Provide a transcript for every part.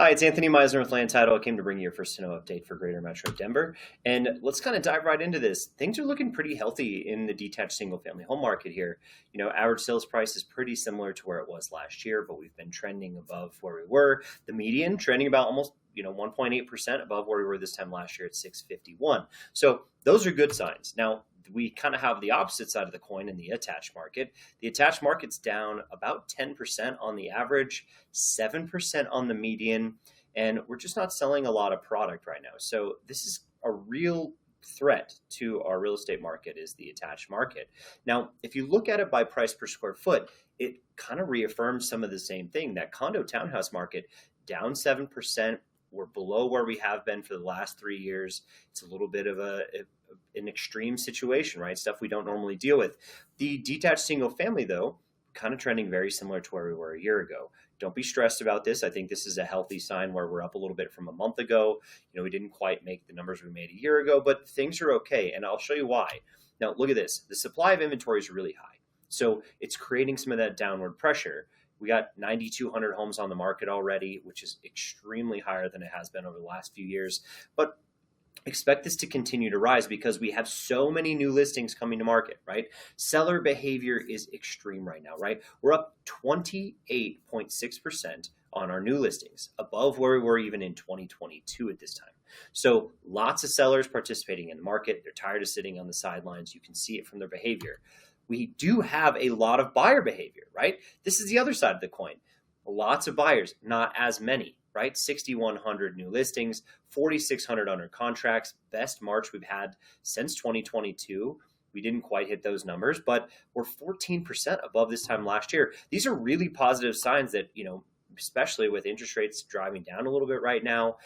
Hi, it's Anthony Meisner with Land Title. I came to bring you your first to know update for Greater Metro Denver. And let's kind of dive right into this. Things are looking pretty healthy in the detached single family home market here. Average sales price is pretty similar to where it was last year, but we've been trending above where we were. The median trending about almost 1.8% above where we were this time last year at 651. So those are good signs. Now, we kind of have the opposite side of the coin in the attached market. The attached market's down about 10% on the average, 7% on the median, and we're just not selling a lot of product right now. So this is a real threat to our real estate market is the attached market. Now, if you look at it by price per square foot, it kind of reaffirms some of the same thing. That condo townhouse market down 7%. We're below where we have been for the last 3 years. It's a little bit of an extreme situation, right? Stuff we don't normally deal with. The detached single family, though, kind of trending very similar to where we were a year ago. Don't be stressed about this. I think this is a healthy sign where we're up a little bit from a month ago. We didn't quite make the numbers we made a year ago, but things are okay. And I'll show you why. Now, look at this. The supply of inventory is really high. So it's creating some of that downward pressure. We got 9,200 homes on the market already, which is extremely higher than it has been over the last few years. But expect this to continue to rise because we have so many new listings coming to market, right? Seller behavior is extreme right now, right? We're up 28.6% on our new listings, above where we were even in 2022 at this time. So lots of sellers participating in the market. They're tired of sitting on the sidelines. You can see it from their behavior. We do have a lot of buyer behavior, right? This is the other side of the coin. Lots of buyers, not as many, right? 6,100 new listings, 4,600 under contracts, best March we've had since 2022. We didn't quite hit those numbers, but we're 14% above this time last year. These are really positive signs that, especially with interest rates driving down a little bit right now,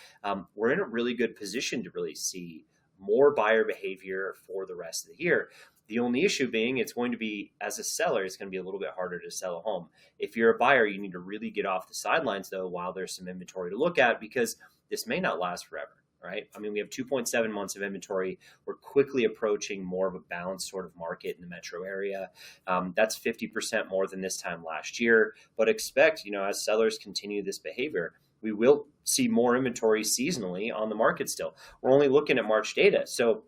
we're in a really good position to really see more buyer behavior for the rest of the year. The only issue being it's going to be, as a seller, it's going to be a little bit harder to sell a home. If you're a buyer, you need to really get off the sidelines, though, while there's some inventory to look at, because this may not last forever, right? I mean, we have 2.7 months of inventory. We're quickly approaching more of a balanced sort of market in the metro area. That's 50% more than this time last year. But expect, as sellers continue this behavior, we will see more inventory seasonally on the market still. We're only looking at March data. So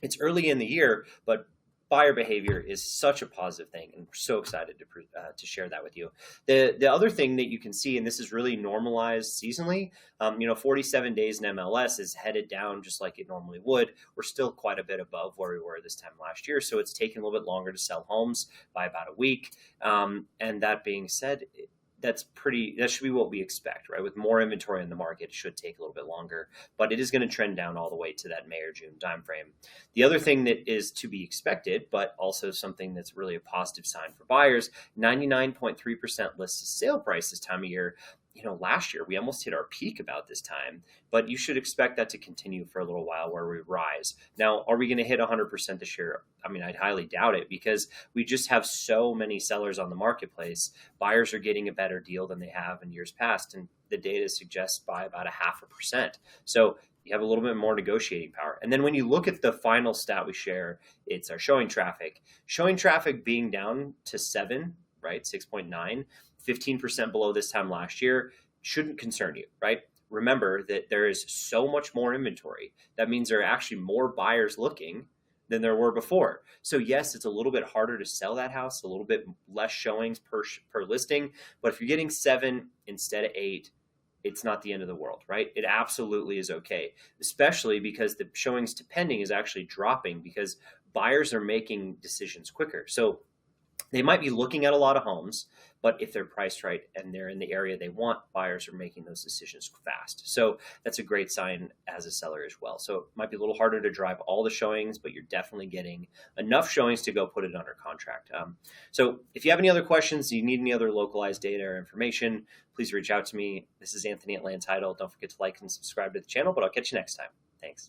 it's early in the year, but buyer behavior is such a positive thing, and we're so excited to share that with you. The other thing that you can see, and this is really normalized seasonally, 47 days in MLS is headed down just like it normally would. We're still quite a bit above where we were this time last year, so it's taking a little bit longer to sell homes by about a week. And that being said, that should be what we expect, right? With more inventory in the market, it should take a little bit longer, but it is going to trend down all the way to that May or June timeframe. The other thing that is to be expected, but also something that's really a positive sign for buyers, 99.3% list sale price this time of year. Last year we almost hit our peak about this time, but you should expect that to continue for a little while where we rise. Now, are we going to hit 100% this year? I mean, I'd highly doubt it because we just have so many sellers on the marketplace. Buyers are getting a better deal than they have in years past, and the data suggests by about 0.5%. So you have a little bit more negotiating power. And then when you look at the final stat we share, it's our showing traffic. Showing traffic being down to 7, right? 6.9. 15% below this time last year shouldn't concern you, right? Remember that there is so much more inventory. That means there are actually more buyers looking than there were before. So yes, it's a little bit harder to sell that house, a little bit less showings per listing. But if you're getting 7 instead of 8, it's not the end of the world, right? It absolutely is okay, especially because the showings to pending is actually dropping because buyers are making decisions quicker. So they might be looking at a lot of homes, but if they're priced right and they're in the area they want, buyers are making those decisions fast. So that's a great sign as a seller as well. So it might be a little harder to drive all the showings, but you're definitely getting enough showings to go put it under contract. So if you have any other questions, you need any other localized data or information, please reach out to me. This is Anthony at Land Title. Don't forget to like and subscribe to the channel, but I'll catch you next time. Thanks.